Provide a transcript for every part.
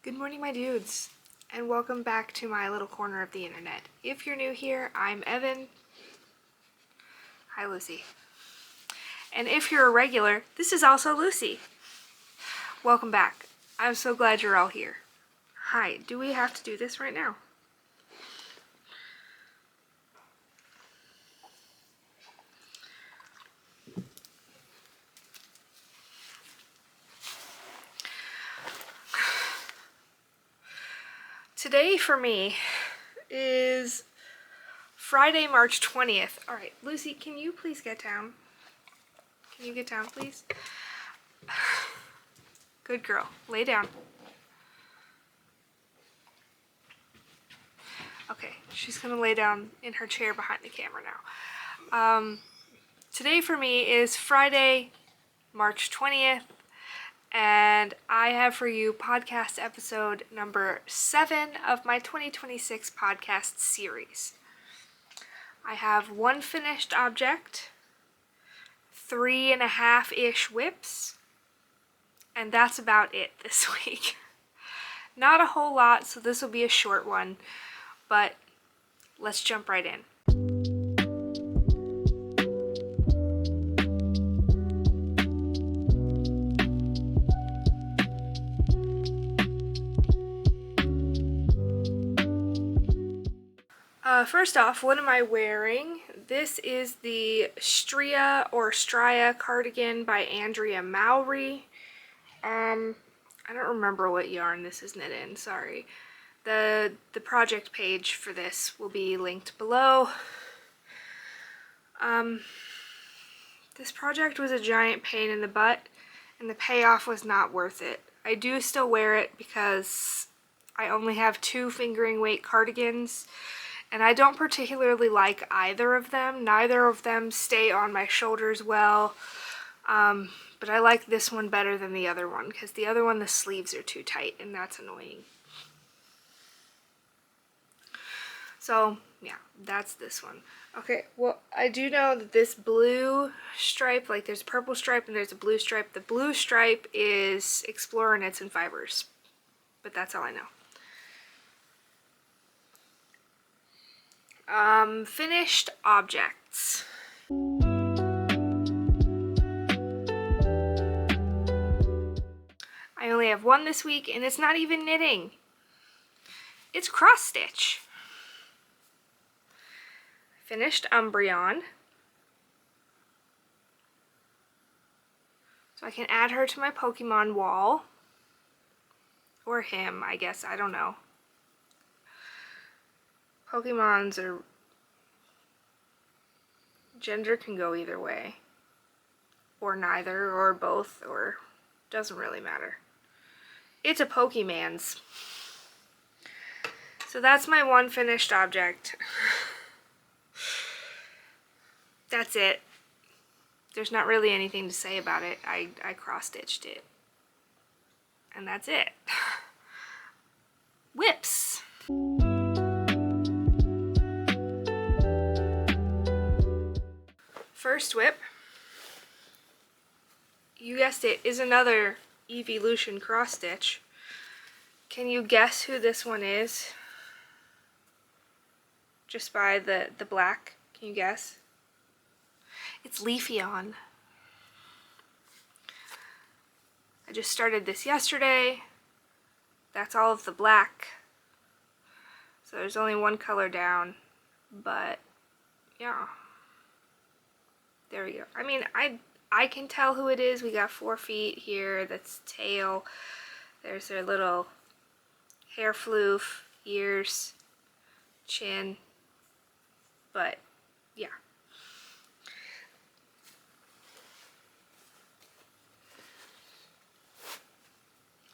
Good morning, my dudes, and welcome back to my little corner of the internet. If you're new here, I'm Evan. Hi, Lucy. And if you're a regular, this is also Lucy. Welcome back. I'm so glad you're all here. Hi, do we have to do this right now? Today for me is Friday, March 20th. All right, Lucy, can you please get down? Can you get down, please? Good girl. Lay down. Okay, she's gonna lay down in her chair behind the camera now. Today for me is Friday, March 20th, and I have for you podcast episode number 7 of my 2026 podcast series. I have 1 finished object, 3.5-ish whips, and that's about it this week. Not a whole lot, so this will be a short one, but let's jump right in. First off, what am I wearing? This is the Stria cardigan by Andrea Mowry. I don't remember what yarn this is knit in, sorry. The project page for this will be linked below. This project was a giant pain in the butt, and the payoff was not worth it. I do still wear it because I only have 2 fingering weight cardigans, and I don't particularly like either of them. Neither of them stay on my shoulders well, but I like this one better than the other one because the other one, the sleeves are too tight, and that's annoying. So yeah, that's this one. Okay, well, I do know that this blue stripe, like there's a purple stripe and there's a blue stripe. The blue stripe is Explorer Knits and Fibers, but that's all I know. Finished objects. I only have 1 this week, and it's not even knitting. It's cross stitch. Finished Umbreon. So I can add her to my Pokemon wall. Or him, I guess, I don't know. Pokemons are... gender can go either way. Or neither, or both, or... doesn't really matter. It's a Pokemans. So that's my 1 finished object. That's it. There's not really anything to say about it. I cross-stitched it. And that's it. Whips. First whip, you guessed it, is another Evolution cross stitch. Can you guess who this one is? Just by the black, can you guess? It's Leafeon. I just started this yesterday. That's all of the black. So there's only 1 color down, but yeah. There we go. I mean, I can tell who it is. We got 4 feet here. That's tail. There's their little hair floof, ears, chin. But, yeah.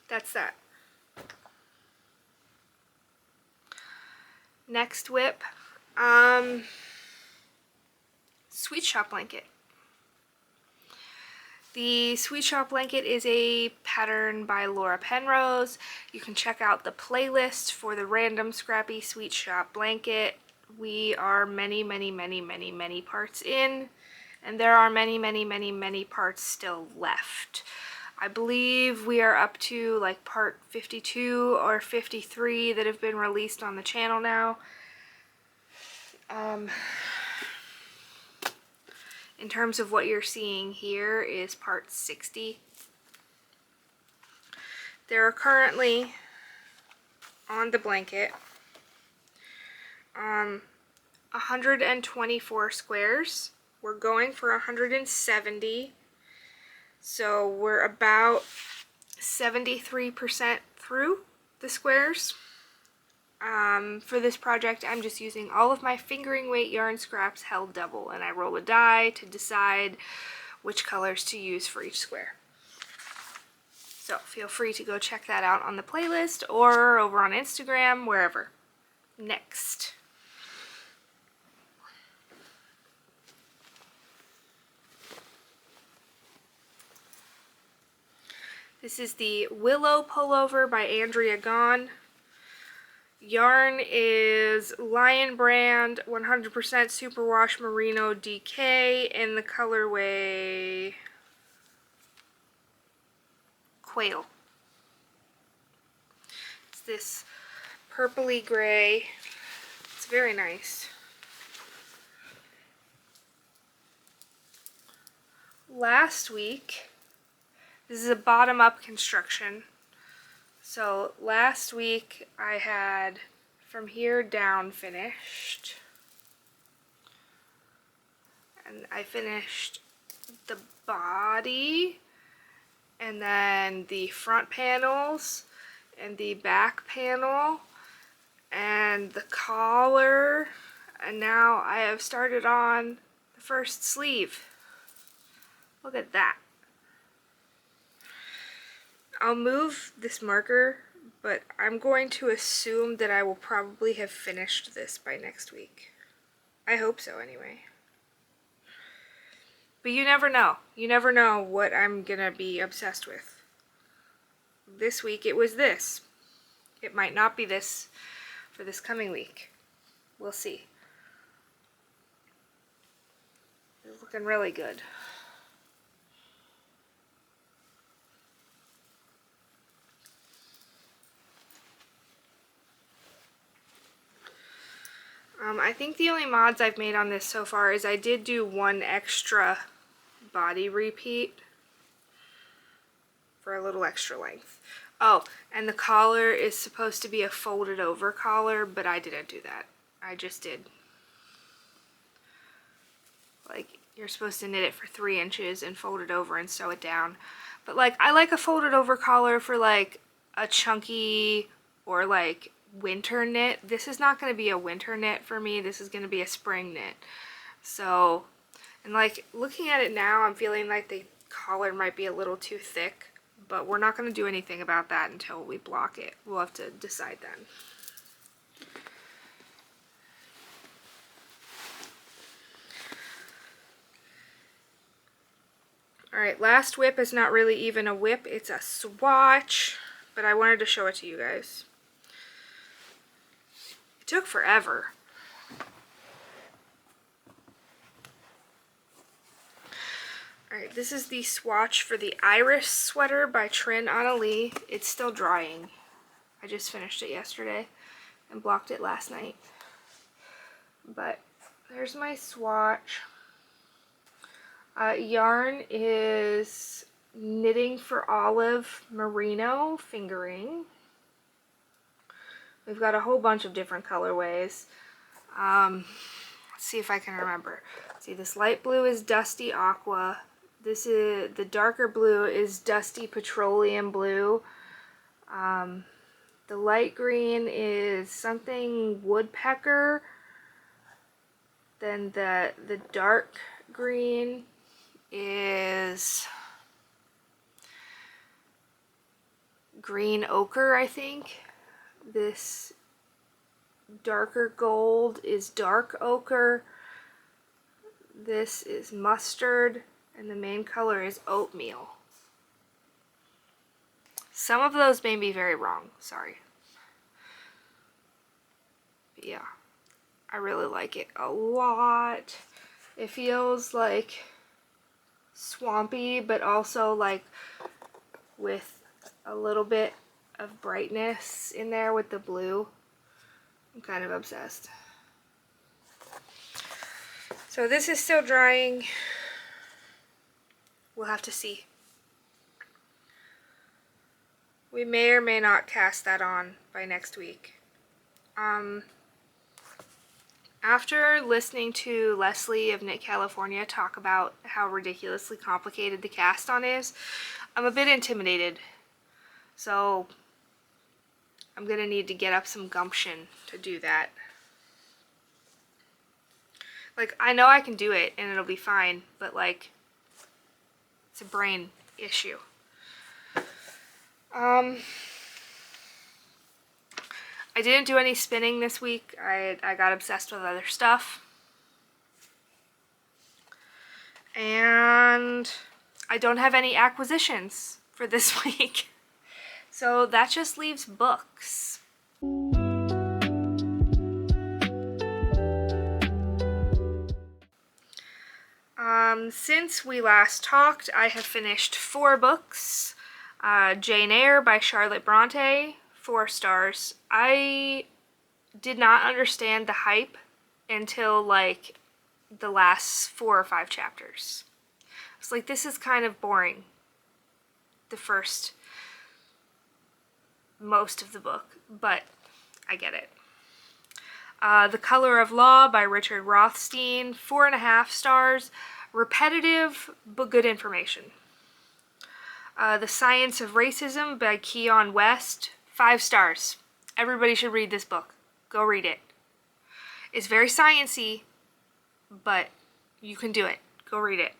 That's that. Next whip. Sweet Shop blanket. The Sweet Shop blanket is a pattern by Laura Penrose. You can check out the playlist for the random scrappy Sweet Shop blanket. We are many parts in, and there are many parts still left. I believe we are up to like part 52 or 53 that have been released on the channel now. In terms of what you're seeing here is part 60. There are currently on the blanket 124 squares. We're going for 170. So we're about 73% through the squares. For this project, I'm just using all of my fingering weight yarn scraps held double, and I roll a die to decide which colors to use for each square. So feel free to go check that out on the playlist or over on Instagram, wherever. Next. This is the Willow Pullover by Andrea Gaughan. Yarn is Lion Brand 100% Superwash Merino DK in the colorway Quail. It's this purpley gray. It's very nice. Last week, this is a bottom-up construction. So last week I had from here down finished, and I finished the body and then the front panels and the back panel and the collar, and now I have started on the first sleeve. Look at that. I'll move this marker, but I'm going to assume that I will probably have finished this by next week. I hope so anyway. But you never know. You never know what I'm gonna be obsessed with. This week it was this. It might not be this for this coming week. We'll see. It's looking really good. I think the only mods I've made on this so far is I did do one extra body repeat for a little extra length. Oh, and the collar is supposed to be a folded over collar, but I didn't do that. I just did, like, you're supposed to knit it for 3 inches and fold it over and sew it down. But like, I like a folded over collar for like a chunky or like winter knit. This is not going to be a winter knit for me. This is going to be a spring knit. So, and like looking at it now, I'm feeling like the collar might be a little too thick, but we're not going to do anything about that until we block it. We'll have to decide then. Alright, last whip is not really even a whip, it's a swatch, but I wanted to show it to you guys. It took forever. Alright, this is the swatch for the Iris sweater by Trin Annelie. It's still drying. I just finished it yesterday and blocked it last night. But there's my swatch. Yarn is Knitting for Olive Merino fingering. We've got a whole bunch of different colorways. Let's see if I can remember. See, this light blue is Dusty Aqua. This is the darker blue is Dusty Petroleum Blue. The light green is something Woodpecker. Then the dark green is Green Ochre, I think. This darker gold is Dark Ochre. This is Mustard, and the main color is Oatmeal. Some of those may be very wrong, sorry. But yeah, I really like it a lot. It feels like swampy, but also like with a little bit of brightness in there with the blue. I'm kind of obsessed. So this is still drying. We'll have to see. We may or may not cast that on by next week. After listening to Leslie of Knit California talk about how ridiculously complicated the cast on is, I'm a bit intimidated. So I'm gonna need to get up some gumption to do that. Like, I know I can do it and it'll be fine, but like, it's a brain issue. I didn't do any spinning this week. I got obsessed with other stuff. And I don't have any acquisitions for this week. So that just leaves books. Since we last talked, I have finished 4 books. Jane Eyre by Charlotte Bronte, 4 stars. I did not understand the hype until like the last 4 or 5 chapters. I was like, this is kind of boring. The first most of the book, but I get it. The Color of Law by Richard Rothstein, 4.5 stars. Repetitive, but good information. The Science of Racism by Gaughan West, 5 stars. Everybody should read this book. Go read it. It's very science-y, but you can do it. Go read it.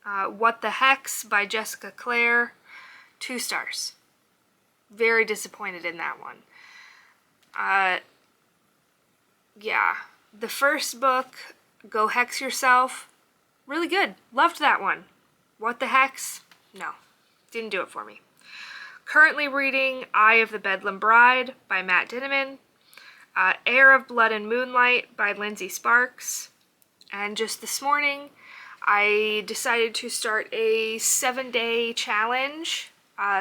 What the Hex by Jessica Clare, 2 stars. Very disappointed in that one. Yeah. The first book, Go Hex Yourself, really good. Loved that one. What the Hex? No. Didn't do it for me. Currently reading Eye of the Bedlam Bride by Matt Dinneman. Heir of Blood and Moonlight by Lindsay Sparks. And just this morning, I decided to start a 7-day challenge,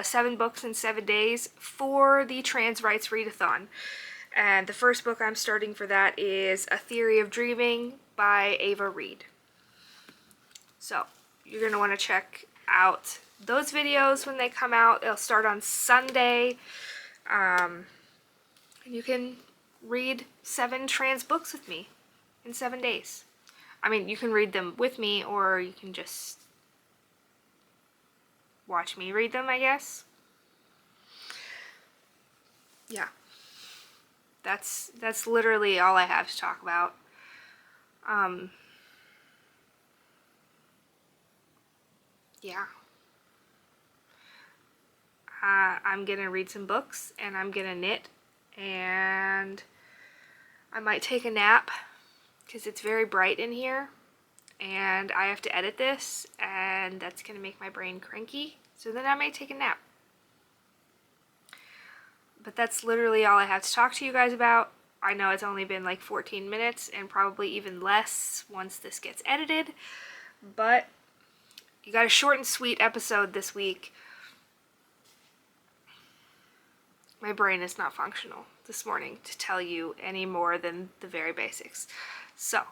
7 books in 7 days, for the Trans Rights Readathon. And the first book I'm starting for that is A Theory of Dreaming by Ava Reed. So, you're going to want to check out those videos when they come out. They'll start on Sunday. You can read 7 trans books with me in 7 days. I mean, you can read them with me, or you can just watch me read them, I guess. Yeah. That's literally all I have to talk about. Yeah. I'm gonna read some books, and I'm gonna knit, and I might take a nap, because it's very bright in here, and I have to edit this, and that's gonna make my brain cranky, so then I might take a nap. But that's literally all I have to talk to you guys about. I know it's only been like 14 minutes, and probably even less once this gets edited, but you got a short and sweet episode this week. My brain is not functional this morning to tell you any more than the very basics. So,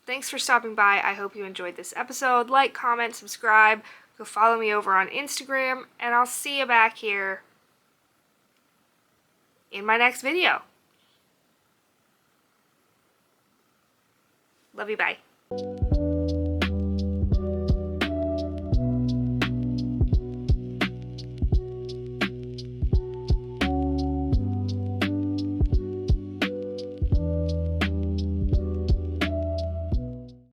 thanks for stopping by. I hope you enjoyed this episode. Like, comment, subscribe. Go follow me over on Instagram, and I'll see you back here in my next video. Love you, bye.